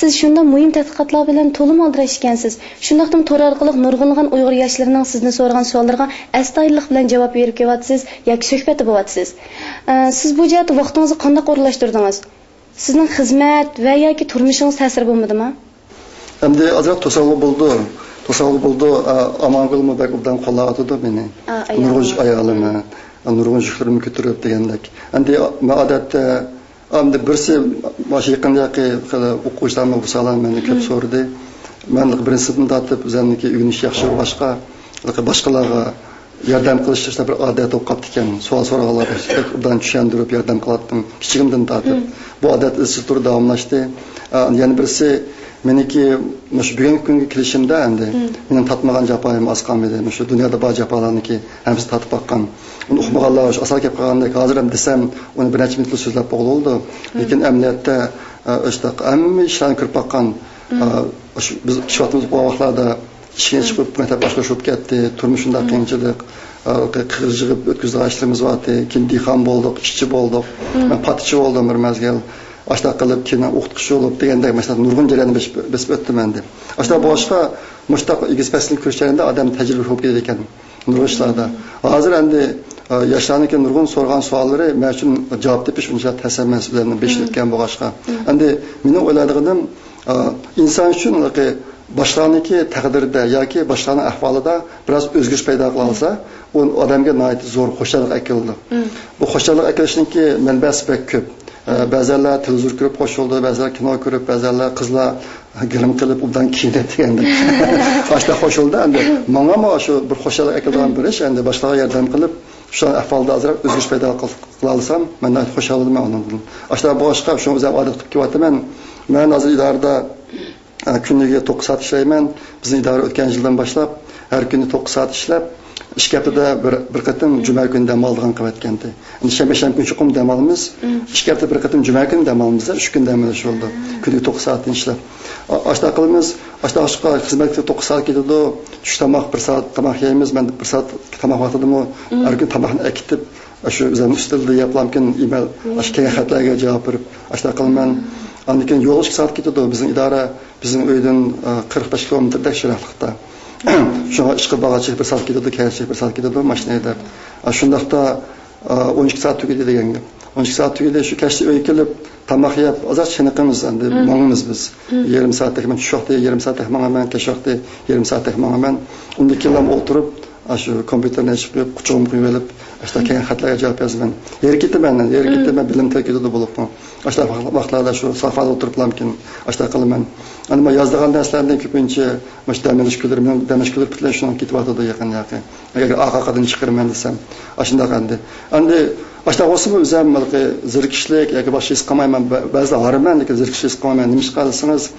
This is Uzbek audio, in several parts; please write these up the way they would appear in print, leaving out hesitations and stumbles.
siz shunda muhim tadqiqotlar bilan to'lim oldirashgansiz. Shundaqdimi to'r orqali nurg'unlagan Uyg'ur yoshlarining sizni so'ragan savollariga astoydillik bilan javob berib kelyapsiz yoki suhbatda bo'lyapsiz. Siz bu jihatda vaqtingizni qanday o'rlashtirdingiz? Sizning xizmat va yoki turmushingiz ta'sir bo'lmadimi? Endi azroq to'saqli bo'ldi. To'saqli bo'ldi. Amangulmi bak undan qo'llatdi meni. Nurg'un ayolini, nurg'un shuhrimni ko'tarib degandek. Endi odatda endi birsi bosh yaqindagi o'quvchilarni bo'lsalar meni ko'p so'radi. Men birinchidan tortib o'zimniki o'rganish yaxshi boshqa boshqalarga yordam qilish işte bir odat bo'lib qoldi ekan. Savol so'raganlar undan tushuntirib yordam qilardim. Kichigimdan tortib bu odat izchil turib davomlashdi. Yana birisi meniki shu bugungi kunga kelishimda endi mening tatmagan jafoim oz qolmadi. Shu dunyoda bor jafolarniki hamsi tatib baqqan. Uni uqmaganlar asal kelib qolganda hozir ham desam uni bir necha minutlik so'zlab bo'ldi. Lekin amaliyotda işte hamma ishlarni kirib baqqan. Biz ishlatimiz bu vaqtlarda ishga chiqib maktab boshqarib ketdi. Turmushimda qiyinchilik, qirg'izib o'tkazgan ishlarimiz bor edi. Keyin dehqon bo'ldik, ishchi bo'ldik. Men patichi bo'ldim bir mazgil. Ashta qilib keyin o'qituvchi bo'lib degandek masalan nurg'un jarayonni besib o'tdim endi. Ashta boshqa mushtaq egiz faslni ko'rishlarida odam tajriba bo'lib ketadi ekan nurg'un ishlarda. Hozir endi yoshlarniki nurg'un so'rgan savollari men uchun javob tepish uncha tas emas, ularni 5 yil o'tgan bo'lg'achqa. Endi meni o'ylaydiganim inson uchun boshlarniki taqdirda yoki boshlarning ahvolida biroz o'zgarish paydo qilsa, u odamga nihoyat zo'r xo'shalik akildi. Bu xo'shalik akilishniki manbasi pek ko'p. Ba'zanlar televizor ko'rib qo'shildi, ba'zanlar kino ko'rib, ba'zanlar qizlar gilim qilib undan kiyindi deganda. Boshqa qo'shildi endi. Menga ham shu bir xo'shalik akildan birish endi boshqalarga yordam qilib, shu ahvolda azroq o'zgarish paydo qila olsam, men xo'shalaman undan. Ashta boshqa shu o'zim odat qilib kelyapman. Men hozir idorada kuniga 9 soat ishlayman. Bizning idora o'tgan yildan boshlab har kuni 9 soat ishlab, ish haftada bir qatim juma kuni dam olgan qilayotgandi. Endi shanba kuni chuqur dam olamiz. Ish haftada bir qatim juma kuni dam olamiz, 3 kun dam olish bo'ldi. Kuniga 9 soat ishlab. Ashta qilamiz, ashta xizmatga 9 soat ketadi. Tush tomoq 1 soat tomoq yeymiz. Men 1 soat tomoq vaqtidami har kun tomoqni akitib, shu o'zim ustilda yaplamkin email, ashka xatlarga javob berib, ashta qilaman. Andikin yo'l 2 soat ketadi. Bizning idora bizning uydan 45 kilometrda shiraqliqda. Şuna işqi bağaçı 1 soat ketadi, kaychi 1 soat ketadi mashinada. Shundaqda 12 soat tugaydi deganga. 12 soat tugaydi, shu kashni uyga kelib tamoq yeb, ozod chiniqimiz endi, mongimiz biz. Yarım soatda men tushaqda, yarım soatda mangaman, kashaqda, yarım soatda mangaman. Unda kelam o'tirib, shu kompyuterni ochib, quchog'im qo'yib olib, ashta keyin xatlarga javob yozaman. Yer ketaman, bilim tekidida bo'libman. Ashta vaqtlarda shu safada o'tiriblamkin, ashta qilaman. Ama yazdıgan derslerden köpünce demeşgülür bitler şuna kitapta da yakın. Eğer AKK'dan çıkarım desem, aşında kandı. Andi başta olsa bu özüm zirkişlik, ya başka iş kamayman, bazı harman ki zirkişlik kamayman demiş kalırsanız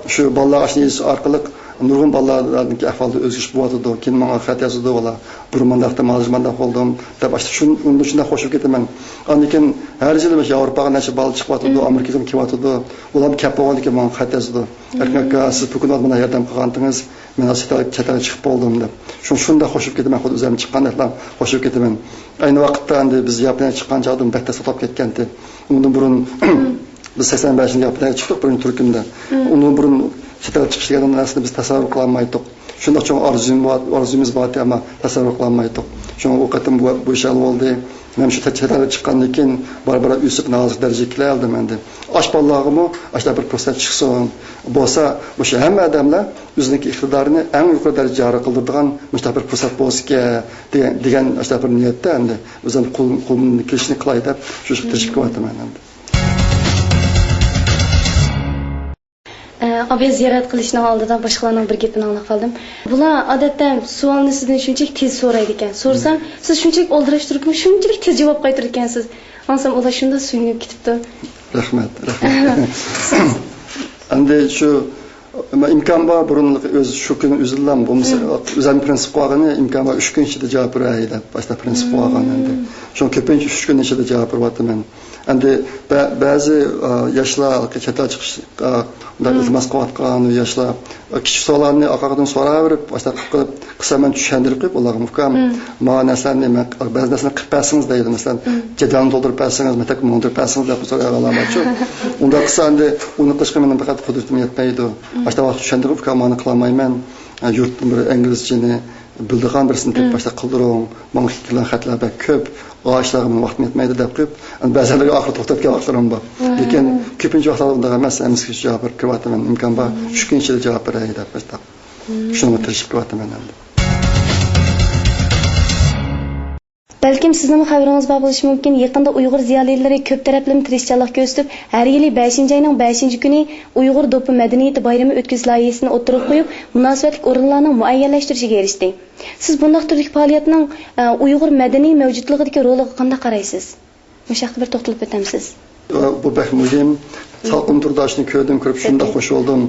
şu ballar aşınız arkalık nurgun ballarınki ahvalda özgüç buatıdı, keyin bana xat yazdı ola. Burmandaqda mazmanda oldum. Tabi işte şunun içinde hoşup getaman. Andikin her yıl mesela Avrupaga neçe bal çıkıvatıdı, Amerikaga kelyapti. Ular kep bolgandan keyin bana xat yazdı. Erkakka siz bugün bana yordam qilgandingiz, men chetga chiqib boldim deb. Shunda hoşup getaman, xuddi o'zim chiqqandek hoşup getaman. Ayni vaqtda endi biz Yaponiyaga chiqqan chog'da batda sotib ketgandi. Undan burun biz 85-yilda Yaponiyaga chiqdik birinchi turkumda. Undan burun chetga chiqishgan narsani biz tasavvur qila olmaydik. Shunda cho'ng orzuyimiz bor ama tasavvur qila olmaydik. Shunga o'qitim bu ish bo'ldi. Men shu chetga chiqqandan keyin bor o'sib nozik darajaga keldim endi. Osh ballog'imi ashta bir fursat chiqsin bo'lsa, o'sha hamma odamlar o'zining iqtidorini eng yuqori darajada joriy qildiradigan bir fursat bo'lsa degan ashta bir niyatda endi o'zim qo'limni kelishini qilay deb shu tirishib kelyapman endi. Abi ziyorat qilishning oldidan boshqalarning bir gapini anglab qoldim. Bular odatda savolni sizdan shunchalik tez so'raydi ekan. So'rsam, siz shunchalik oldirashtirib, shunchalik tez javob qaytarib ekansiz. Ansam ular shunda suyunib ketibdi. Rahmat. Endi shu imkon bor burunlik o'z shu kuni uzillam bo'lmasa, o'zim prinsip qo'ygani imkon bor 3 kun ichida javob beraydi. Boshqa prinsip qo'ygan endi. Shu ko'pincha 3 kun ichida javob beryapman. Endi ba'zi yoshlar chetga chiqishga iltimos qilayotgan yoshlar kichik savollarni orqadan so'raverib, boshqa qilib qısaman tushuntirib qo'yib ularga ukam mana narsalarni ba'zi narsalarni qilib bersangiz deydi masalan jadvalni to'ldirib bersangiz maktabga mo'ndirib bersangiz deb so'ragalamoqchi unda qilsa endi uni qilishga mening faqat qudratim yetmaydi ashta vaqt tushuntirib ukam mani qilolmayman yurtni bir inglizchani bildigan birisini deb boshqa qildiring manga fikirlar xatlar ko'p ağaçlarga meni vaqtim yetmaydi deb qo'yib ba'zilarga oxiri to'xtatgan vaqtlarim bor lekin ko'pincha vaqtlarda unday emas hammaga javob berib kiryapman imkon bor 3 kun ichida javob beray deb shunga tirishib kiryapman endi Balkim sizning xabaringiz bor bo'lishi mumkin. Yaqinda Uyg'ur ziyolilari ko'p taraflama tirishchanlik ko'rsatib, har yili 5-oyning 5-kuni Uyg'ur do'pi madaniyati bayrami o'tkazish loyihasini o'tirib qo'yib, munosabatli o'rinlarning muayyanlashtirishiga erishdi. Siz bunday turdagi faoliyatning Uyg'ur madaniy mavjudligidagi roliga qanday qaraysiz? Mushaqqa bir to'xtalib o'tamsiz. Bu bek muhim. Salqin turdoshni ko'rdim, ko'rib shunda xush bo'ldim.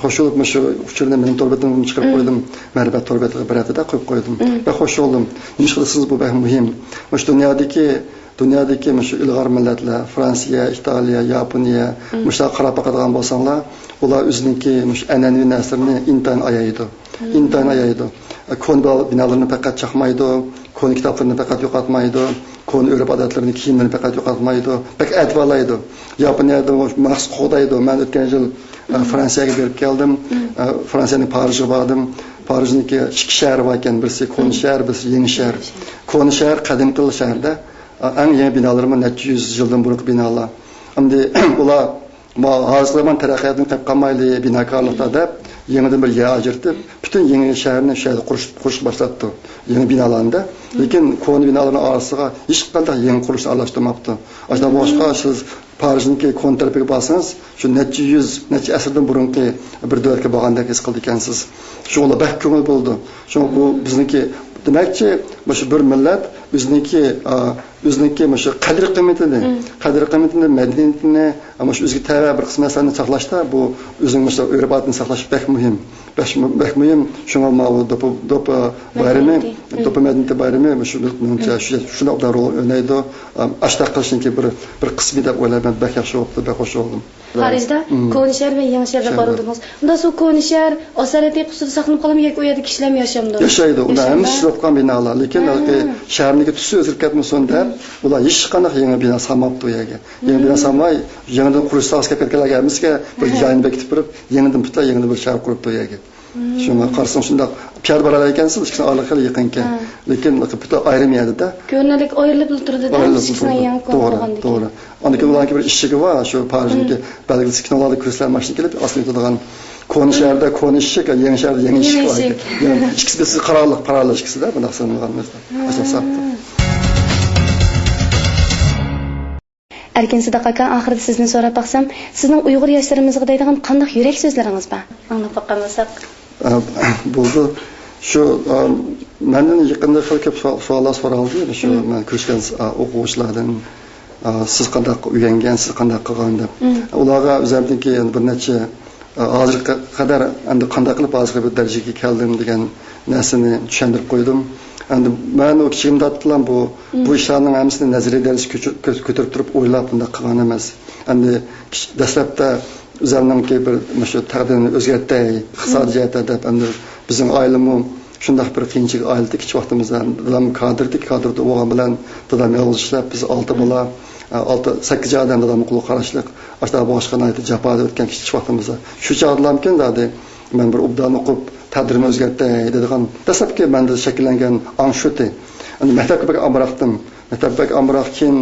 Xo'shilib shu uchurni mening torbatimni chiqarib qo'ydim. Ma'rifat torbatiga biratida qo'yib qo'ydim. Va xo'sh bo'ldim. Nima qilasiz bu bek muhim. Shu dunyodagi shu ilg'or millatlar, Fransiya, Italiya, Yaponiya, mushlar qarab boqadigan bo'lsanglar, ular o'ziniki an'anaviy narsalarni intan ayaydi. Intan ayaydi. Kon binolarni faqat chaqmaydi, kon kitoblarni faqat yo'qotmaydi. Kon Avrupa odatlarini kiyimlarini faqat yo'qotmaydi, faqat advalaydi. Yaponiyada maxsus qo'daydi. Men o'tgan yil Fransiyaga berib keldim. Fransiyaning Parijga bordim. Parijniki ikki shahar bor ekan, birisi Kon shahar, birisi Yangi shahar. Kon shahar qadimgi shaharda eng yangi binolar necha yuz yildan burungi binolar. Endi ular hozirman taraqqiyotni qilib qolmayli binokorlikda deb yangidan bir yer ajratib, butun yangi shaharni shaharda qurish boshlatdi. Yangi binolarni lekin koni binolarning orasiga hech qanday yangi qurilish aralashtirmabdi. Aslida boshqa siz Parijniki kon tarafiga borsangiz, shu necha yuz, necha asrdan burungi bir davlatga borgandek his qildi ekansiz. Shunga bak ko'ngil bo'ldi. Shunga bu bizniki demakchi, shu bir millat o'ziniki shu qadr qiymatini, madaniyatini, ama shu o'ziga tava bir qism narsalarni saqlashda bu o'zining shu urf-odatini saqlash bek muhim. Bek muhim. Shunga bu do'pi bayrami, do'pi madaniyati bayrami shunday rol o'ynaydi. Ashta qilishninki bir qismi deb o'ylayman. Bek yaxshi bo'ldi, bek xush bo'ldim. Parijda Konishar va Yangi shaharga borildingiz. Unda shu Konishar osaratiy qusur saqlanib qolgan yoki u yerda kishilar yashamdi. Yashaydi. Ular ham ishlatgan binolar, lekin shaharniki tusi o'zgarib ketmasin deb ular hech qanday yangi bino salmabdi u yerga. Yangi bino salmay, yangidan qurishga asqab ketganlarga hamisiga bir joyni bekitib turib, yangidan bir shahar quribdi u yerga. Shunga qarasam shunda piyad borar ekansiz, ikkisini oraliqqa yaqin ekan. Lekin bitta ayrim yerda ko'rinalik ayrilib turdi-da, ikkisini yangi qo'ygan. To'g'ri. Andaki ularga bir ishchigi bor, shu Parijdagi belgili signallarda ko'rsatlar mashina kelib, aslida turadigan Koni shaharda Koni ishchik, Yangi shaharda yangi ishchik bor. Yani ikkisi qarorlar ikkisida bu narsani qilganimizda. Asosatdi. Erkin Siddiq aka, oxirida sizni so'rab baqsam, sizning Uyg'ur yoshlarimizga deydigan qanday yurak so'zlaringiz bor? Anglab boqqanmisak. Bo'ldi. Shu mendan yaqinda ko'p savollar so'raldi, shu men ko'rgan o'quvchilardan siz qanday uylangansiz, qanday qilgan deb. Ularga o'zimniki bir necha hozirga qadar endi qanday qilib hozirga bir darajaga keldim degan narsani tushuntirib qo'ydim. Endi men o kichigimda aytdim bu ishlarning hammasini nazariyadan ko'tarib turib o'ylab bunday qilgan emas. Endi dastlabda o'zimningki bir shu taqdirni o'zgartay, iqtisodiyat deb endi bizning oilamiz shunday bir qiyinchilik oilada kichik vaqtimizda dadam kadrda bo'lgan bilan dadam yolg'iz ishlab biz 6 bola 6-8 odam dadam quloq qarashliq ashta boshqa naytib jafoda o'tgan kichik vaqtimizda shu chog'larmkin dedi men bir obdan o'qib taqdirni o'zgartay dedigan dastlabki menda shakllangan ang shuti endi maktabga amroq keyin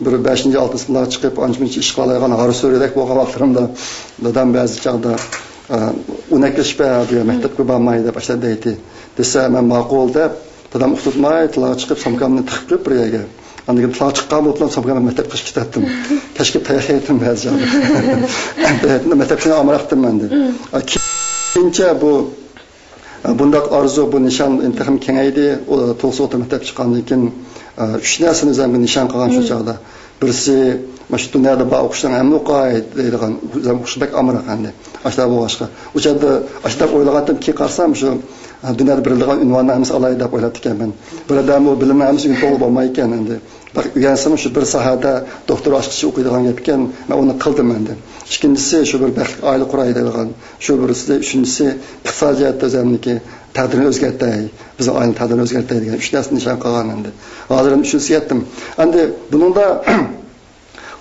bir 5-6 sinfga chiqib ancha ish qilayotgan haruso'rdak bo'lgan vaqtlarimda dadam ba'zi chog'da unaklashpa diye maktabga bormay deb boshladi deydi. Desa men ma'qul deb dadam o'qitmay tilga chiqib samkamni tiqib qo'yib bir yerga. Andiga tilga chiqqan bo'lsam samkamni maktabga chiqib ketdim. Tashkib tayyorladim ba'zi joyda. Endi maktabga amroqdim men deb. Keyincha bundaq arzu bu nishon intihom kengaydi. To'g'ri o'ta maktab chiqqandan keyin 3 narsani o'zimga nishon qilgan shu chog'da. Birisi shu dunyoda bor o'qishdan ham o'qay deydigan o'zim o'qishbek amroq endi. Ashta bu boshqa. O'shada ashta o'ylagandim ki qarsam shu Dünyada birildiğin ünvanı hemisi alayı da oyladı ki ben. Böyle de bu bilimle hemisi gün doğru olmayken endi. Bak üyensem şu bir sahada doktor aşkışı okuyduğun yapken ben onu kıldım endi. İkincisi şu bir aile kurayı deyilgan. Şu birisi üçüncüsü iqtisodiyat özelliği tadrini özgertey. Bizim aile tadrini özgertey degan üç narsani nishon qilgan endi. Hozir üçüncüsü yetdim. Endi bunun da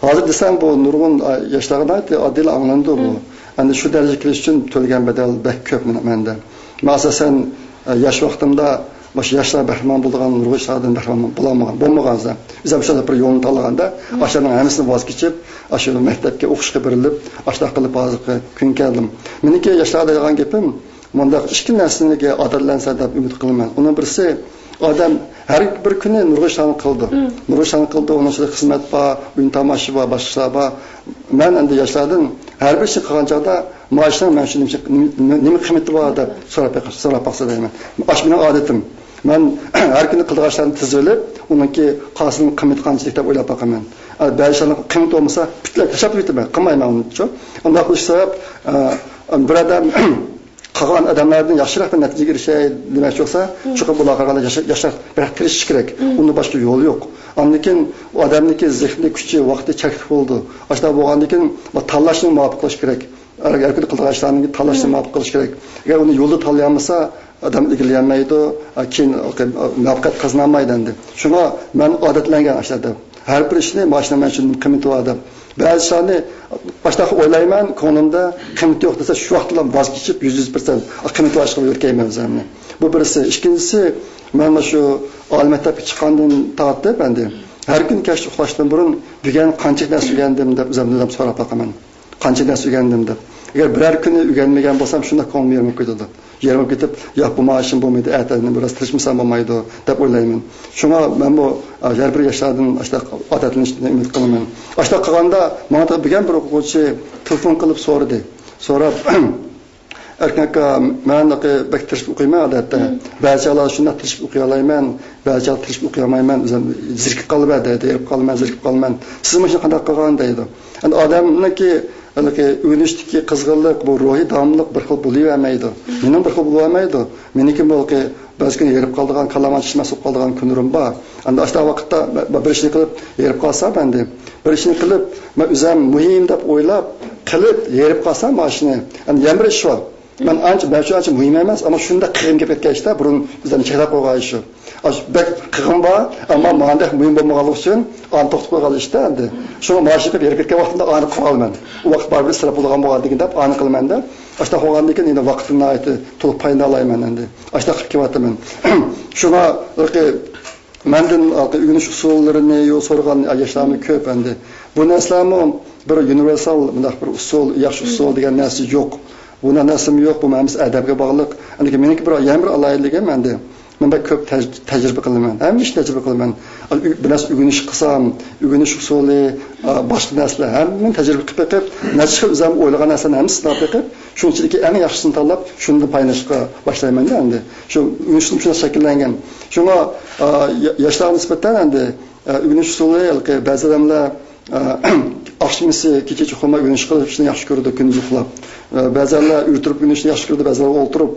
hozir desem bu nurg'un yoshlarga oddiy anglandi bu. Endi shu darajaga kirish uchun to'lagan bedel bek ko'p menda. Masalan yosh vaqtimda başı yaşlar bahman bulduğun nurg'un ishlardan bahman bo'lmaganza. Biz ham shunday bir yo'lni tanlaganda, aşağıdan hamisini voz kechib, aşağıda maktabga o'qishga berilib, ashta qilib hozirgi kun keldim. Meniki yoshlarda degan gapim, bunda ikki narsaniga odatlansa deb umid qilaman. Uning birisi odam har bir kuni nurg'un ishlarni qildi. Nurg'un ishlarni qildi, uning ichida xizmat bor, uy tomoshi bor, boshqa ishlar bor. Men endi yoshlardan har bir ish qilgan chog'da maoshning men shuni nima qiymati bor deb so'rab baqsa deyman. Ash mening odatim. Ben her gün kıldıqaşlarını tizilip, onunki qasının qiyməti qançalik deb o'ylab baqaman. Ba'zi ishlarning qiymati bo'lmasa, butlab tashlab ketaman, qilmayman uni-chu. Unda qilish sabab bir odam qolgan odamlardan yaxshiroq bir natijaga erishay demoqchi bo'lsa, chuqur bular qaraganda yashab bir tirishish kerak. Unda boshqa yo'l yo'q. Lekin odamniki zehni kuchi, vaqti cheklik bo'ldi. Ashta bo'lgandan keyin tanlashni muvofiq qilish kerak. Agar kıldıqaşlarning tanlashni muvofiq qilish kerak. Agar uni yo'lni tanlayolmasa, adam ilgilenmeydi, keyin muvaffaqiyat qozonolmaydi endi. Shunga men odatlangan ashlarda. Har bir ishni mashina men uchun qiymati bor deb. Ba'zi ishlarni boshqa o'ylayman, ko'nglimda qiymati yo'q desa, shu vaqtda voz kechib 100% qiymati boshqa o'rkayman o'zimni. Bu birisi. Ikkinchisi, men shu oliy maktabga chiqqandan tortib endi har kun kech uxlashdan burun bugun qancha dars o'rgandim deb o'zimdan so'rab baqaman. Qancha dars o'rgandim deb. Agar biror kuni o'rganmagan bo'lsam, shunda ko'nglim yerim ketadi. Yerim ketib, yo'q bu maoshim bo'lmaydi, ertadan biroz tirishmasam bo'lmaydi deb o'ylayman. Shunga men bu har bir yoshlardan ashta odatlanishni umid qilaman. Ashta qilganda menga bilgan bir o'quvchi telefon qilib so'radi. So'rab erkakka men bek tirishib o'qiyman odatda. Ba'zilar shunday tirishib o'qiy olmayman, ba'zilar tirishib o'qiy olmayman, o'zim zirkib qolib deydi, erib qolman, zirkib qolman. Siz mana shunday qanday qilgan deydi. Endi odamniki o'ynishdiki qizg'inlik bu ruhiy davomliq bir xil bo'lavermaydi. Mening bir xil bo'lmaydi. Meniki bo'lki ba'zi kun yerib qoldigan, kalamat ishmas bo'lib qoldigan kunlarim bor. Endi o'sha vaqtda bir ishni qilib yerib qolsam endi bir ishni qilib men o'zim muhim deb o'ylab qilib yerib qolsam mashina. Endi yana bir ish bor. Men ancha muhim emas, ammo shunda qiyin kelib ketganda burun o'zini cheklab qo'ygan ish. Bek qiyin bor, ammo menda muhim bo'lmaganligi uchun ani to'xtatib qo'ygan ishda endi. Shuni mashina qilib yerib ketgan vaqtimda ani qilib olman. U vaqt baribir istirab bo'lgan bo'lganligini deb ani qilmanda, ashta qo'ygandan keyin endi vaqtimni aytib to'liq foydalanayman endi. Ashta qilib kelyapman. Shuna mendan o'rganish usullarini yo'l so'ragan yoshlarni ko'p endi. Bu narsalarni bir universal bunday bir usul, yaxshi usul degan narsa yo'q. Buna nasim yo'q, bu menimiz adabga bog'liq. Endi meniki bir yana bir alayligim endi. Men ko'p tajriba qilaman. Hamisha tajriba qilaman. Biraz o'rganish qilsam, o'rganish usuli, boshqa narsalar hamma tajriba qilib, natija o'zim o'ylagan narsani hamma sinab qilib, shunchalik eng yaxshisini tanlab, shuni paylaşishga boshlayman endi. Shu o'rganishim shunday shakllangan. Shunga yoshlarga nisbatan endi o'rganish usuli ba'zi odamlar akşamisi kecha uxlamay o'rganish qilishni yaxshi ko'radi, kunduz uxlab. Ba'zilar o'tirib o'rganishni yaxshi ko'radi, ba'zilar o'tirib,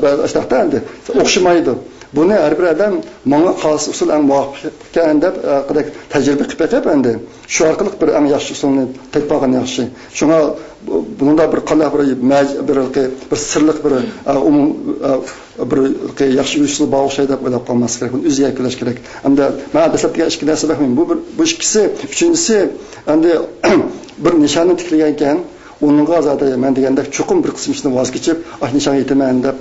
ba'zilar endi o'xshamaydi. Buni har bir odam menga xos usul eng muvofiq deb tajriba qilib endi shu orqali bir eng yaxshi usulni topgan yaxshi. Shunga bunda bir qanday bir sirliq bir yaxshi usul bor o'xshaydi deb o'ylab qolmas kerak. Buni o'ziga yakunlash kerak. Hamda men dastlabki ikki narsa baxmayman. Bu ikkisi, uchinchisi endi bir nishonni tiklagan ekan, uningga zada men degandek chuqur bir qismini voz kechib, nishonga yetaman deb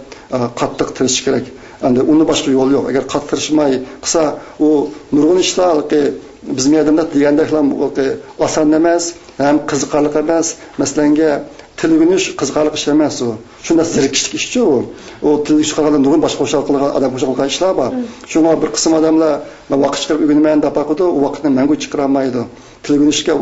qattiq tirishish kerak. Endi uni boshqa yo'l yo'q. Agar qattirishmay qilsa, u nurg'un ishlar biz miyadimda degandeklar oson emas, ham qiziqarli emas. Masalanga til o'rganish qiziqarli ish emas u. Shunda zerikishlik ishchi u. U til chiqargan nurg'un boshqa qo'shal qilgan odam qo'shal qilgan ishlar bor. Shunga bir qism odamlar vaqt chiqarib o'rganmayman deb baqadi, u vaqtni mangu chiqara olmaydi. Til o'rganishga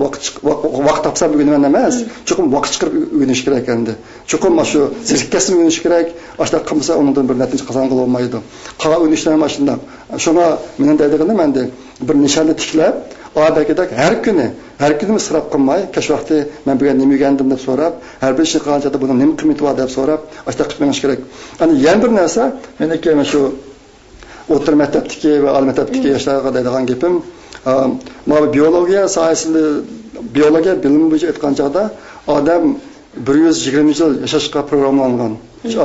vaqt topsa o'rganmayman emas, chuqur vaqt chiqarib o'rganish kerak endi. Chuqur shu zerikishni o'rganish kerak. Ashta qilmasa undan bir natija qozonga olmaydi. Qala o'rganishlar mana shunday. Shunga mening deydiganim endi bir nishonni tiklab, adakidek her günü israf qilmay, kaç vaqti men bugun nima yegandim deb so'rab, har bir ish qilganchada buni nima qiymati bor deb so'rab, ashta qilmanish kerak. Ana yana bir narsa, meniki mana shu o'rta maktabdagi va oliy maktabdagi yoshlarga deydigan gapim, mana biologiya sohasida biologiya bilimi bo'yicha aytgan chog'da odam 120 yil yashashga programlangan.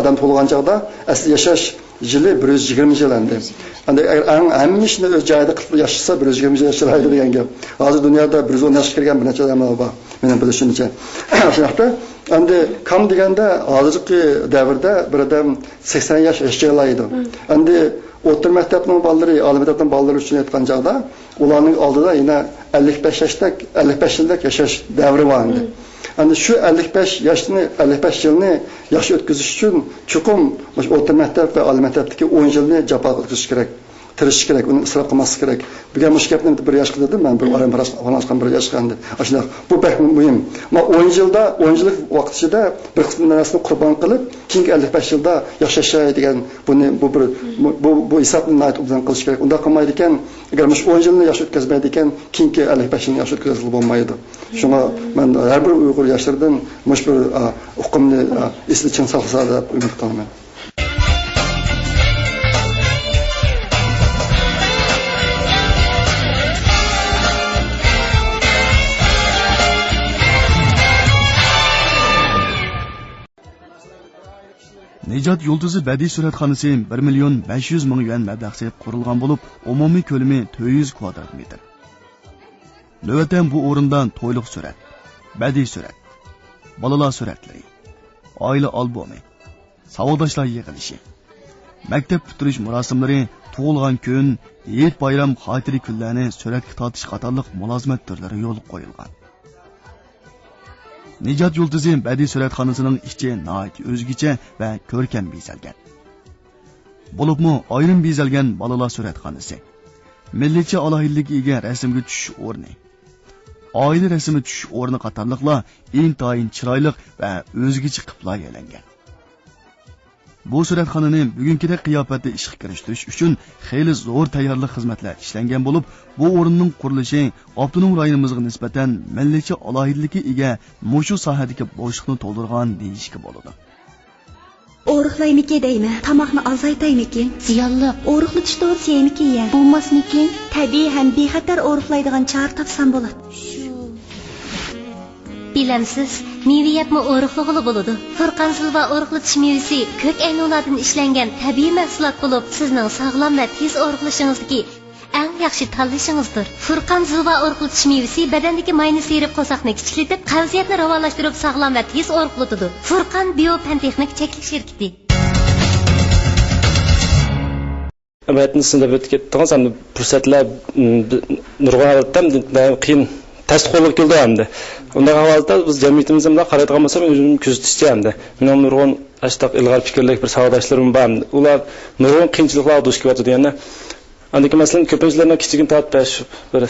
Odam tug'ilgan chog'da asli yashash yili 120 yil endi. Endi hamma ishni o'z joyida qilib yashasa 120 yil yashaydi degan gap. Hozir dunyoda 110 yoshga kirgan bir necha odamlar bor. Mening bilishimcha. Shunaqa endi kam deganda hozirgi davrda bir odam 80 yosh yashayoladi. Endi o'rta maktabning bolalari, oliy maktabning bolalari uchun aytgan chog'da ularning oldida yana 55 yillik yashash davri bor endi. Endi shu 55 yilni yaxshi o'tkazish uchun chuqur o'rta maktab va oliy maktabdagi 10 yilni jafo qilish kerak. Tirishish kerak, uni isrof qilmaslik kerak. Bugun mush gapni bir yoshga dedim, men bir oram parasqan bir yoshga endi. Ashuna bu pek muhim. Ma 10 yillik vaqt ichida bir qism narsani qurbon qilib, keyingi 55 yilda yashashaydigan bu hisobni obdan qilish kerak. Unda qilmaydi ekan, agar mush 10 yilni yosh o'tkazmaydi ekan, keyingi 55 yilni yosh o'tkazilib bo'lmaydi. Shunga men har bir Uyg'ur yoshlardan mush bir hukmni esli chin saqlasa deb umid qilaman. Nejat Yulduzi badiiy suratxonasi 1.500.000 yuan mablag'da qurilgan bo'lib, umumiy ko'lami 400 kvadrat metr. Navbatdan bu o'rindan to'yliq surat, badiiy surat, bolalar suratlari, oila albomi, savoldoshlar yig'ilishi, maktab bitirish marosimlari, tug'ilgan kun, Eid bayram xotira kunlarini suratga tortish qatorliq mulozimat turlari yo'l qo'yilgan. Nejat Yulduzi badiiy suratxonasining ichi nihoyat o'zgacha va ko'rkam bezalgan. Bo'libmi ayrim bezalgan bolalar suratxonasi, milliycha alohidlikka ega rasmga tushish o'rni, oila rasmi tushish o'rni qatorliqlar intayin chiroyli va o'zgacha qilib aylangan. Bu suratxonani bugünkidek qiyofatda ishga kirishtirish uchun xeyli zo'r tayyorlik xizmatlar ishlangan bo'lib, bu o'rinning qurilishi avtonom rayonimizga nisbatan milliycha alohidlikka ega mushu sohadagi bo'shliqni to'ldirgan deyishga bo'ladi. O'riqlaymiki deymi? Tamoqni azaytaymikin? Ziyonli. O'riqlatish to'g'risi yeymikin ya? Bo'lmasmikin? Tabiiy ham bexatar o'riqlaydigan chora topsam bo'ladi. Bilemsiz, meviyatmi o'riqlig'ili bo'ladi. Furqan Silva o'riqlatish mevisi ko'k aynolardan ishlangan tabiiy mahsulot bo'lib, sizning sog'lom va tez o'riqlashingizdagi eng yaxshi tanlashingizdir. Furqan Silva o'riqlatish mevisi badandagi mayni serib qo'saqni kichiklatib, qavziyatni ravolashtirib, sog'lom va tez o'riqlatadi. Furqan biopantexnik cheklik shirkati. Amatni sizda o'tib ketdingiz, hamda fursatlar nurg'onatdan qiyin tasdiqlab keldi hamda. Unda holatda biz jamiyatimizda bunday qaraydigan bo'lsak, o'zim kuzatishcha hamda. Mening nurg'on ashtaq ilg'or fikrlik bir savodoshlarim bor. Ular nurg'on qiyinchiliklar duch kelyapti deganda. Andiki masalan ko'pinchalarning kichigini tortib bir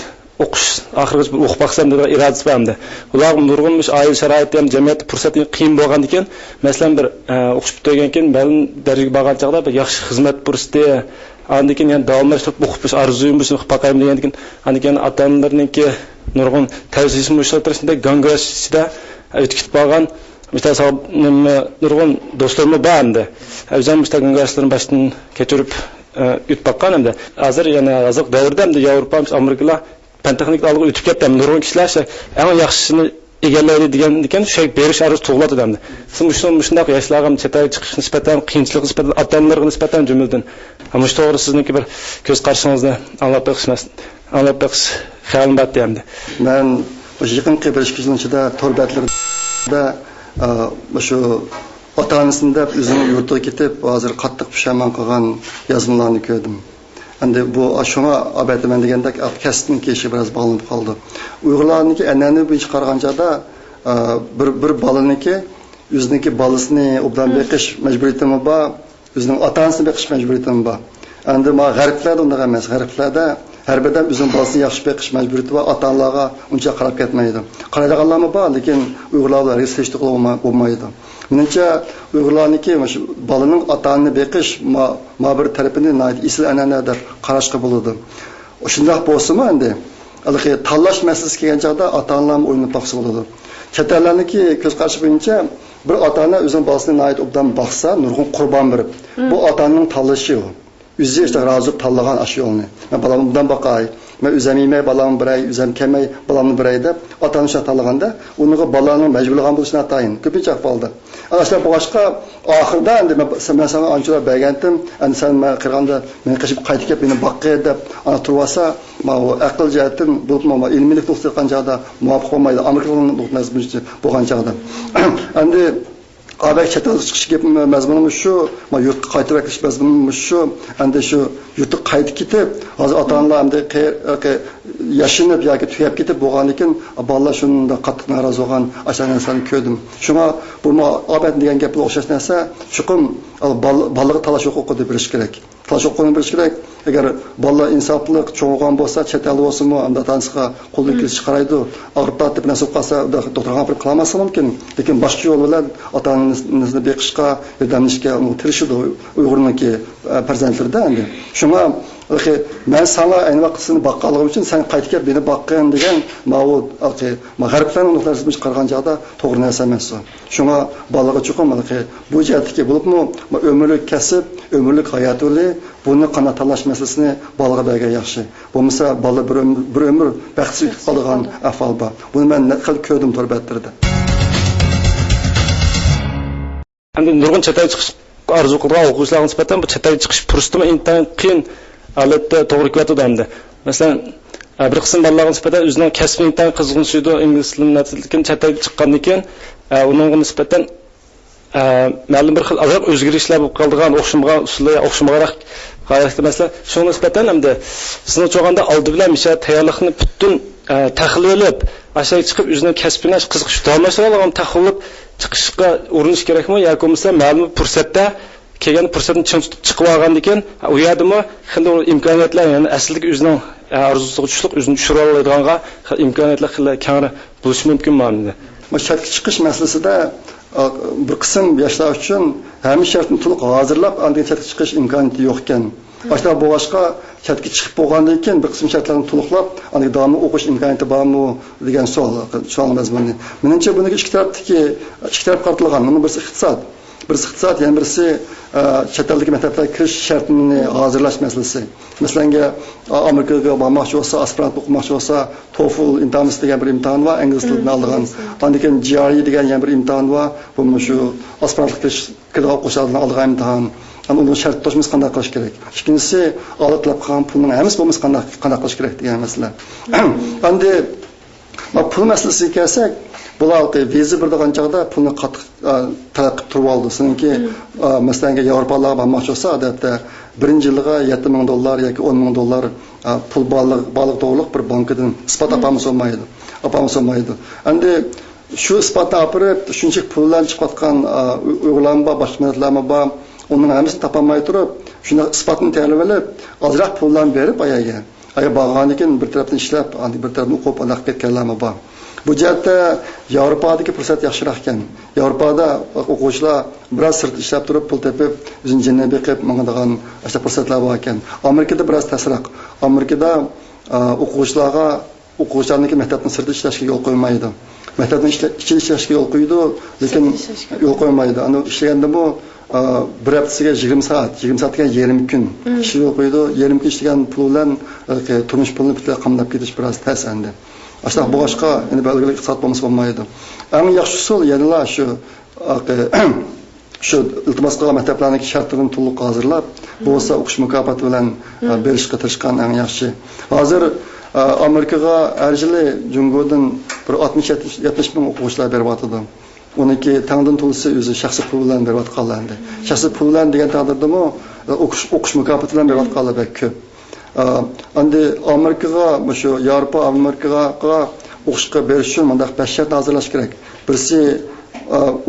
o'qish oxirigacha bir o'qib baqsam degan irodasi bor hamda. Ular nurg'onmish oila sharoiti ham jamiyat fursati qiyin bo'lgan ekan, masalan bir o'qish bitgan keyin ba'zi darajaga borgan chog'da bir yaxshi xizmat fursati andikin yani davomlashtirib o'qish arzuyim bo'lsa o'qib baqayim degan ekan, andikin ota-onalarningki nurg'on tavsiyasi mushtarashida gangrashida o'tkitib qolgan misol nurg'on do'stlarim bor endi. O'zim misol gangrashlarni boshdan kechirib o'tib baqqan endi. Hozir yana hozir davrda endi Yevropa, Amerikalar pantexnik olg'a o'tib ketdi. Nurg'on kishilar eng yaxshisini egallaydi degan ekan, shu berish arz tug'iladi endi. Siz shunday yoshlarga chetga chiqish nisbatan qiyinchilik nisbatan ota-onalarga nisbatan jumladan. Ammo to'g'ri sizniki bir ko'z qarshingizni anglab beqish xayolim bor endi. Men yaqinqi bir 2 yil ichida to'rbatlarda shu ota-onasini deb o'zining yurtiga ketib, hozir qattiq pushaymon qilgan yozmalarni ko'rdim. Endi bu shunga abataman degandek kasbning keshi biroz bog'lanib qoldi. Uyg'urlarniki an'anaviy bo'yicha qaraganchada bir bolaniki o'ziniki bolasini obdan beqish majburiyatimi bor, o'zining ota-onasini beqish majburiyatimi bor. Endi ma g'arblarda unday emas. G'arblarda har bir odam o'zining bolasini yaxshi beqish majburiyati va ota-onalarga uncha qarab ketmaydi. Qaraydiganlarmi bor, lekin Uyg'urlarga hech bo'lmaydi. Menimcha Uyg'urlarniki shu bolaning ota-onasini beqish ma bir tarafini esil an'ana deb qarashga bo'ladi. Shunday bo'lsa-mu endi tanlash masalasi kelgan chog'da ota-onalar o'ynab boqsa bo'ladi. Chet ellarniki ko'z qarashi bo'yicha bir ota-ona o'zining bolasini nihoyat obdan boqsa, nurg'un qurbon berib, bu ota-onaning tanlashi u. O'zi işte razı tanlagan aşı yo'lni. Men balamdan baqay, men o'zim yemay balam biray, o'zim kelmay balamni biray deb ota-ona shuni tanlaganda, uniga balaning majburlagan bo'lishini atayin. Ko'pincha ahvolda. Ana bu boshqa oxirda endi men sana anchalar bergandim, endi sen men qirganda men qishib qaytib kelib meni baqqay deb ana turvasa, men o aql jihatdan bo'lmama ilmilik to'xtab qanchada muvofiq bo'lmaydi. Amerikaning to'xtmas bo'lgan chog'da. Endi Ağabey çatal çıkış gibi mezmunumuz şu, ma yurt kayıtı bekliş mezmunumuz şu, ende şu yurtu kayıt kitip, az atanlar ende yaşınıp ya ki tüyep kitip boğan iken, balla şunun da katlık naraz olgan aşağı insanı köydüm. Şuna bu ma ağabey diyen gepli okşaş neyse, şukum balığı talaş okudu biriş gerek. Talaş okudu biriş gerek. Eğer balla insaflık çoğuğan bolsa, çetel olsun mu, anda tanışka kolu ikili çıkaraydı, ağırıp da tip nasip kalsa, doktorgan bir kılaması mümkün. Lekin başka yol bilen atanızını bekışka, ödemlişke tirişidir Uygur'unki prezentlerden. Şuna ben sana aynı vakitisini baqqalığım için sen qaytıkep beni baqqayın degen mağariplerin noktalarını çıkargan çağda doğru nesemez o. Şuna balığı çıkım bu cihetki bulup mu ömürlük kesip, ömürlük hayat öyle bunu kanatalaş meselesini balığa belge yaxşı. Bu mesela balığı bir ömür bəxtsi balığan ahval var. Bunu ben ne kadar köydüm torba ettirdi. Hem nurgun çetay çıkış arzu kılgan okuyuşlarına nispeten bu çetay çıkış pürüstümü intan kıyın aletde doğru kıyatı da hemde. Mesela bir kısım balalarına nispeten özünün kesbi intan kızgın suydu İngiliz tilinin netildikin çetay çıkkan iken onun nispeten ma'lum bir xil azroq o'zgarishlar bo'lib qoldigan o'xshamaroq g'ayratda mesela shunga nisbatan hamda sizni cho'g'anda oldi bilan misha tayyorlikni butun tahlilib aşağı chiqib o'zining kasbini qiziqish davomlashtirib olgan tahlilib chiqishga urinish kerakmi yoki bo'lmasa ma'lum fursatda kelgan fursatni chiqib olgandan keyin u yerdami xilli imkoniyatlar ya'ni aslida o'zining orzusiga tushliq o'zini tushirib oladiganga imkoniyatlar xilli keng bo'lishi mumkinmi endi bu shartga chiqish masalasida bir kısım yaşlar için hem şartını to'liq hazırlab, andın chatga chiqish imkoniyati yo'q ekan. Başta bu boshqa chatga chiqib bo'lgandan keyin bir kısım şartlarni to'liqlab, andın davomli o'qish imkoniyati bormi degan savol mazmuni. Menimcha bunga ikki taraf qartilgan. Bunun birisi iqtisod. Birisi iqtisod, yana birisi chet eldagi maktablarga kirish shartini hozirlash masalasi. Masalan, Amerikaga bormoqchi bo'lsa, aspirant o'qimoqchi bo'lsa, TOEFL imtihoni degan bir imtihon va ingliz tilidan olgan. Ondan keyin GRE degan yana bir imtihon va bu shu aspirantlikka qo'shadigan olgan imtihon. Ana uni shart to'shimiz qanday qilish kerak? Ikkinchisi, odatlab qolgan pulning hammasi bo'lmasa qanday qilish kerak degan masala. Endi pul masalasiga kelsak, bular viza berdigan chog'da pulni qattiq talab qilib turib oldi. Chunki masalan Yevropalarga bormoqchi bo'lsa, odatda birinchi yilga $70,000 yoki $10,000 pul baliq to'g'riliq bir bankadan isbot opamiz olmaydi. Endi shu isbotni olib, shuncha pullar chiqayotgan o'g'lan bor, boshqa millatlarmi bor, uning hammasini topolmay turib, shuni isbotni tayyorlab olib, ozroq pullarni berib ayaga borgandan keyin bir tarafdan ishlab, bir tarafdan o'qib aniq ketganlarmi bor. Bu jihatda Yevropadagi fursat yaxshiroq ekan. Yevropada o'quvchilar biroz sirt ishlab turib, pul tepib, o'zini jinni beqib mangadigan o'sha fursatlar bor ekan. Amerikada biroz tasroq. Amerikada o'quvchilarniki maktabdan sirt ishlashga yo'l qo'ymaydi. Maktabdan ichki ishlashga yo'l qo'ydi, lekin yo'l qo'ymaydi. Ana ishlaganda bu bir haftasiga 20 soatga 20 kun ish yo'l qo'ydi. 20 kun ishlagan pul bilan turmush pulini butlay qamlab ketish biroz tas endi. Aslında bu başka yani belirli iqtisod bo'lmasa bo'lmaydi. Eng yaxshi usul yana shu iltimos qilgan maktablarning shartlarini to'liq hozirlab, bo'lsa o'qish mukofoti bilan berishga tirishgan eng yaxshi. Hozir Amerikaga har yili Jungodan bir 60-70 ming o'quvchilar beryapti. Uniki tangdan to'lsa o'zi shaxsiy pul bilan beryapti. Shaxsiy pul bilan degan taqdirdami o'qish mukofoti bilan beryapti ko'p. Endi Amerikaga, shu Yevropa Amerikaga o'qishga berish uchun mundaq 5 shart hozirlash kerak. Birisi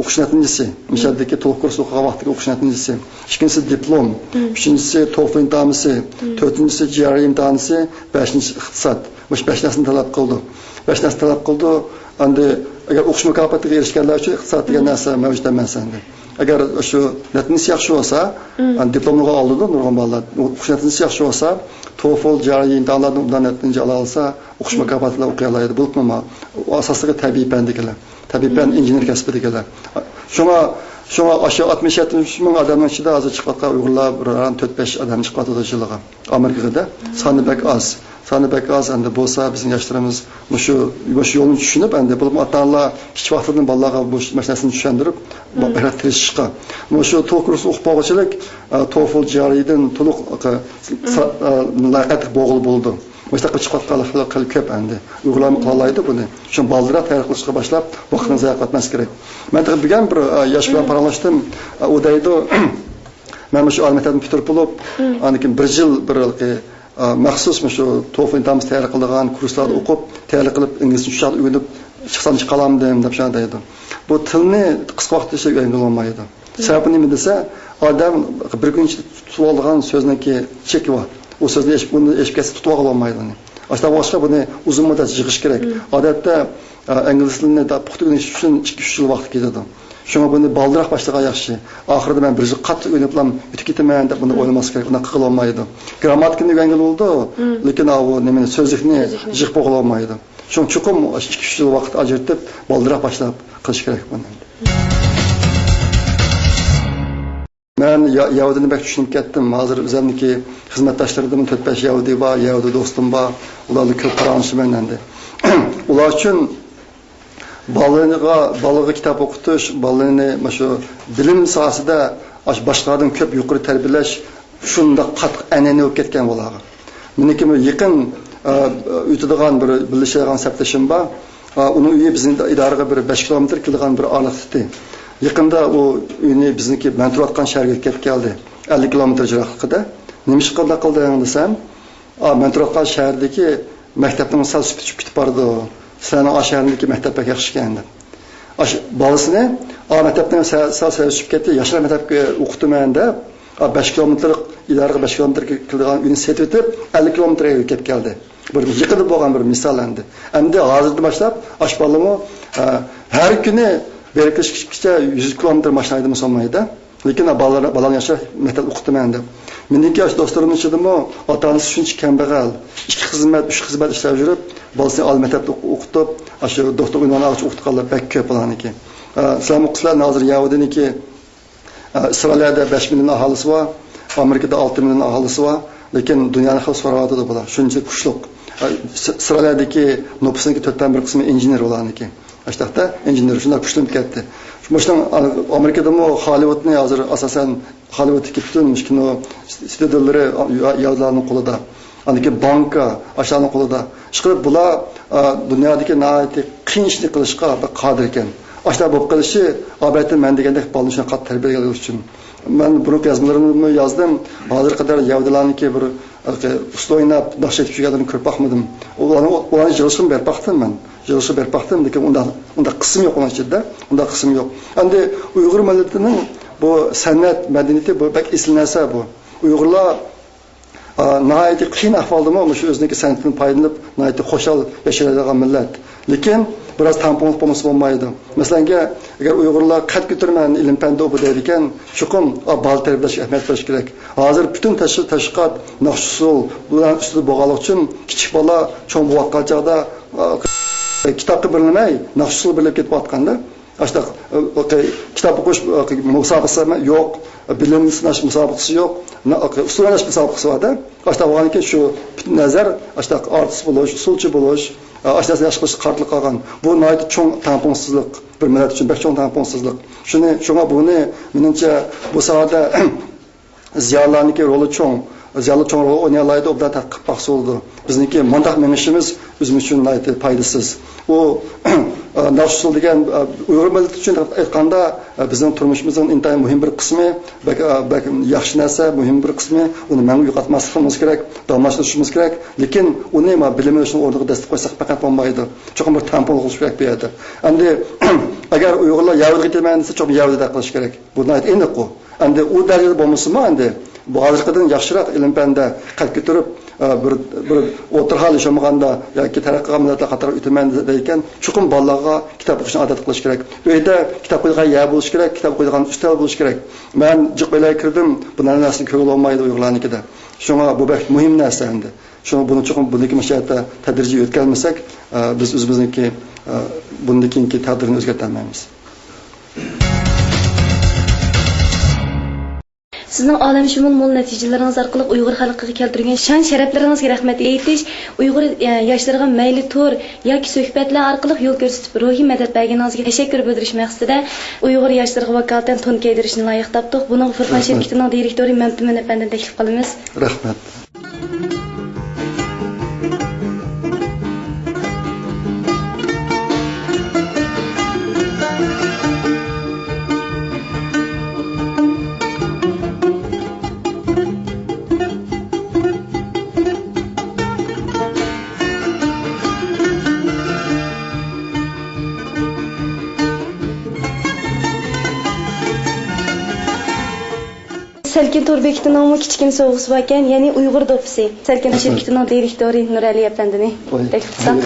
o'qish natijasi, misaldagi to'liq kurs o'qigan vaqtdagi o'qish natijasi. Ikkinchisi diplom, uchinchisi TOEFL imtihoni, to'rtinchisi GRE imtihoni, beshinchisi iqtisod. Bu 5 narsani talab qildi. 5 narsani talab qildi. Endi agar o'qish mukofotiga erishganlar uchun iqtisod degan narsa mavjud emas endi. Agar shu natijasi yaxshi bo'lsa, diplomni oldida nurg'un bolalar o'qish natijasi yaxshi bo'lsa, TOEFL joriy imtihonlardan undan natija ola olsa, o'qish mukofotiga o'qiy oladi. Bo'libmi? Asosligi tabiiy fandikilar. Tabiiy fan injener kasbidikilar. Shunga 60-70 ming odamning ichida hozir chiqayotgan Uyg'urlar 4-5 odam chiqyapti yiliga. Amerikada soni bek az endi bo'lsa bizning yoshlarimiz shu yo'lni tushunib endi bu ota-onalar kichik vaqtdan bolalarga bu masalasini tushuntirib bayrat tirishishga shu to'g'ri o'qib bo'lganchilik TOEFL jariydan to'liq laqat bo'g'il bo'ldi. Mustaqil chiqayotganlar ko'p endi Uyg'urlar qolaydi buni. Shu bolalar tayyor qilishga boshlab vaqtni zayi qilmas kerak. Men bilgan bir yosh bilan paralashdim. U deydi men shu maktabni bitirib bo'lib, anikin 1 yil maxsus shu TOEFL imtihonini tayyor qilgan kurslarda o'qib, tayyor qilib inglizcha tushunib o'rganib chiqsam chiqalamdim deb shunday deydi. Bu tilni qisqa vaqt ichida o'rganib olmaydi. Sababi nima desa, odam bir kun ichida tutib olgan so'zniki cheki bor. O so'zni eshitib tutib olmaydi. Ashta boshqa buni uzun muddat yig'ish kerak. Odatda ingliz tilini puxta o'rganish uchun 2-3 yil vaqt ketadi. Shunga buni baldiroq boshlagan yaxshi. Oxirida men bir yil qattiq o'ynablam, o'tib ketaman deb buni o'ylamas kerak. Buni qila olmaydi. Grammatikani o'rgangan bo'ldi, lekin u nimani so'zlikni yig'ib bo'la olmaydi. Shuning chuqur 2-3 yil vaqt ajratib baldiroq boshlab qilish kerak buni. Men Yahudini bak tushunib ketdim. Hozir o'zimniki xizmatdoshlarimdan 4-5 Yahudi bor, Yahudi do'stim bor. Ularni ko'p qaranishman endi. Ular uchun bolaga kitob o'qitish, bolani shu bilim sohasida boshqalardan ko'p yuqori tarbiyalash shunda qattiq an'ana bo'lib ketgan bo'ladi. Meniki yaqin o'tadigan bir bilishadigan saptashim bor. Uning uyi bizning idoraga bir 5 kilometr kelgan bir oraliqda. Yaqinda u uyni bizniki men turayotgan shaharga kelib keldi. 50 kilometr jiroqligida. Nima ish qildi desam, men turayotgan shahardagi maktabdan sal tushib ketib bordi. Sizlarning shaharindagi maktabga yaxshi ekan. Bolasini maktabdan sal tushib ketdi. Yoshlar maktabga o'qitaman deb 5 kilometr idoraga 5 kilometr kelgan uyni setib 50 kilometrga kelib keldi. Bir yaqinda bo'lgan bir misol endi. Endi hozirdan boshlab bolami har kuni berkishkicha 100 kilometr mashina haydamasa olmaydi. Lekin bolalarni yoshlar maktab o'qitaman deb. Meniki yosh do'stlarim ichidami ota-onasi shuncha kambag'al, 2 xizmat, 3 xizmat ishlab yurib, bolasini maktabda o'qitib, shu doktor unvoni olib o'qitganlar bak ko'p bo'laniki. Sizlar o'qisizlar hozir Yahudiniki Isroilda 5 million aholisi bor, Amerikada 6 million aholisi bor, lekin dunyoni xil so'rayotdi bular. Shuncha kuchliq. Isroildagi nopusning 4/1 qismi injener bo'laniki. Ashtaxta injener shunday kuchlanib ketdi. Shundan Amerikada Hollywoodni hozir asosan Hollywoodga butun kino studiolari Yahudlarning qo'lida. Aniki banka ashlarning qo'lida. Chiqib bular dunyodagi nihoyatda qiyin ishni qilishga qodir ekan. Ashlar bo'lib qilishi albatta men degandek bolani shunday qattiq tarbiyalash uchun. Men buni yozmalarimni yozdim. Hozir qadar Yahudilarniki bir ustoynab dahshat tushganini ko'rib baxmadim. Ularni jilishim berib baxtim men. Jilishib berib baxtim, lekin unda qism yo'q onun ichida. Unda qism yo'q. Endi Uyg'ur millatining bu san'at madaniyati bu bak asl narsa bu. Uyg'urlar nihoyatda qiyin ahvoldami shu o'ziniki san'atdan foydalanib nihoyatda xo'shal yashaydigan millat. Lekin biroz tampon bo'lmasa bo'lmaydi. Masalan, agar Uyg'urlar qad ko'tarman ilm fanda o'qiydi ekan, chuqur bol tarbiyalash ahamiyat berish kerak. Hozir butun tashqat naqshsul bilan ustida bo'lganlik uchun kichik bola cho'ng bo'layotgan chog'da kitobga bilinmay naqshsul bilib ketayotganda, ashta kitob o'qish musobaqasi yo'q, bilim sinash musobaqasi yo'q, usullanish musobaqasi borda. Ashta bo'lganki shu butun nazar ashta artist bo'lish, usulchi bo'lish Aşağısı yaşqış qartlık qalğan. Bu nəhayət çox tamponsuzluq bir millət üçün bək çox tamponsuzluq. Şuna bunu menimcə bu sahədə ziyalılarnınki rolu çox, ziyalı çox rol oynayalaydı, obdan tədqiq baxsı oldu. Bizniki mandaq menişimiz özümüz üçün nəhayət faydasız. O naqşsul degan Uyğur millati üçün aytqanda bizning turmushimizning intayın muhim bir qismi, bak yaxshi narsa, muhim bir qismi, uni men yo'qotmasligimiz kerak, davomlashtirishimiz kerak. Lekin uni bilimi uchun o'rniga dastur qo'ysak faqat bo'lmaydi. Cho'qim bir tampon qilish kerak bu yerda. Endi agar Uyg'urlar Yahudga kelmaydi desa, cho'qim Yahudda qilish kerak. Bu nəhayət aniq o. Endi u darajada bo'lmasa-mu endi bu hozirgidan yaxshiroq ilm fanda qad ko'tarib bir o'tir hali yaşamaganda yoki taraqqiy millatlar qatori o'taman deykan, chuqur bolalarga kitob o'qishni odat qilish kerak. Uyda kitob qo'ygan yer bo'lish kerak, kitob qo'ygan ustal bo'lish kerak. Men jiqilay kirdim, buning narsani ko'ngil olmaydi uyg'urlarnikida. Shunga bu bak muhim narsa endi. Shunga buni chuqur buniki mashaqqatda tadrijiy o'tkazmasak, biz o'zimizniki bundan keyingi taqdirni o'zgartirmaymiz. Sizning olamshumul mo'l natijalaringiz orqali Uyg'ur xalqiga keltirgan shon sharaflaringizga rahmat aytish, Uyg'ur yoshlariga mayli to'r yoki suhbatlar orqali yo'l ko'rsatib ruhiy madad berganingizga tashakkur bildirish maqsadida Uyg'ur yoshlariga vakolatan to'n kiydirishni loyiq topdik. Buning Furqon shirkatining direktori Mamtuman afandidan taklif qilamiz. Rahmat. Selkin to'r bekitining kichkina sovg'isi bor ekan, ya'ni Uyg'ur do'ppisi. Selkin shirkatining direktori Nurali apandini taklif qilsam.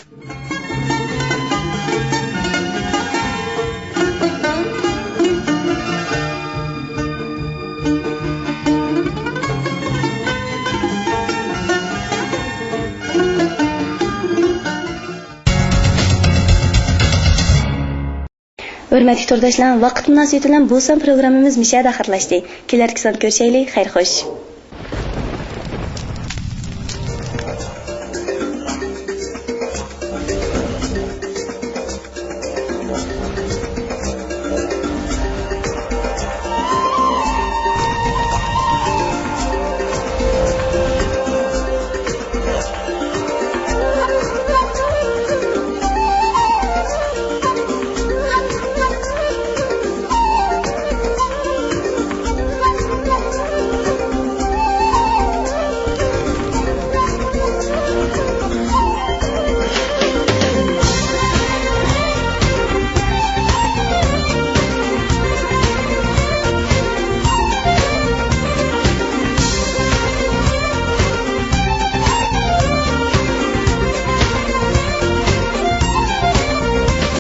Hörmətli turdashlar, vaqt münasibəti bilan bu son proqramımız müşahidə axırlaşdı. Kelərki son görüşəylik, xeyr xoş.